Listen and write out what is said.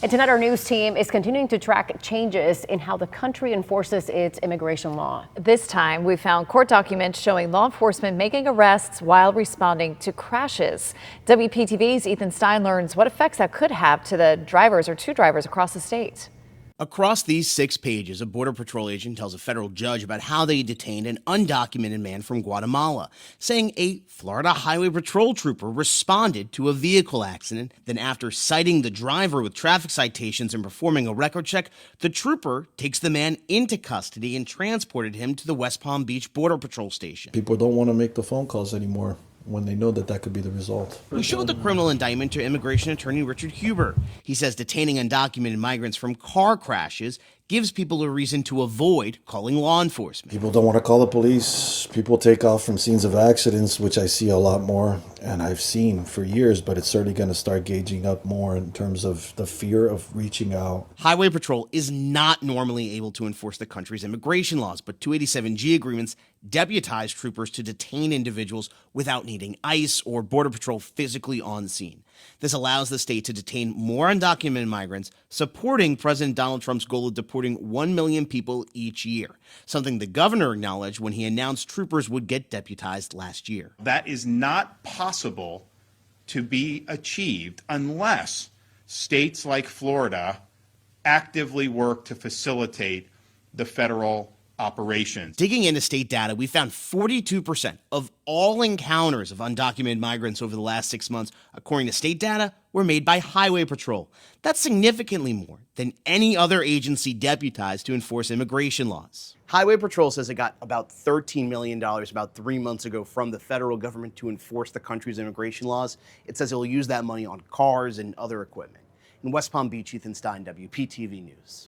And tonight, our news team is continuing to track changes in how the country enforces its immigration law. This time, we found court documents showing law enforcement making arrests while responding to crashes. WPTV's Ethan Stein learns what effects that could have to the drivers or two drivers across the state. Across these 6 pages, a Border Patrol agent tells a federal judge about how they detained an undocumented man from Guatemala, saying a Florida Highway Patrol trooper responded to a vehicle accident. Then after citing the driver with traffic citations and performing a record check, the trooper takes the man into custody and transported him to the West Palm Beach Border Patrol station. People don't want to make the phone calls anymore when they know that could be the result. We showed the criminal indictment to immigration attorney Richard Huber. He says detaining undocumented migrants from car crashes gives people a reason to avoid calling law enforcement. People don't want to call the police. People take off from scenes of accidents, which I see a lot more, and I've seen for years, but it's certainly going to start gauging up more in terms of the fear of reaching out. Highway Patrol is not normally able to enforce the country's immigration laws, but 287G agreements deputize troopers to detain individuals without needing ICE or Border Patrol physically on scene. This allows the state to detain more undocumented migrants, supporting President Donald Trump's goal of deporting 1 million people each year, something the governor acknowledged when he announced troopers would get deputized last year. That is not possible to be achieved unless states like Florida actively work to facilitate the federal operations. Digging into state data, we found 42% of all encounters of undocumented migrants over the last 6 months, according to state data, were made by Highway Patrol. That's significantly more than any other agency deputized to enforce immigration laws. Highway Patrol says it got about $13 million about 3 months ago from the federal government to enforce the country's immigration laws. It says it will use that money on cars and other equipment. In West Palm Beach, Ethan Stein, WPTV News.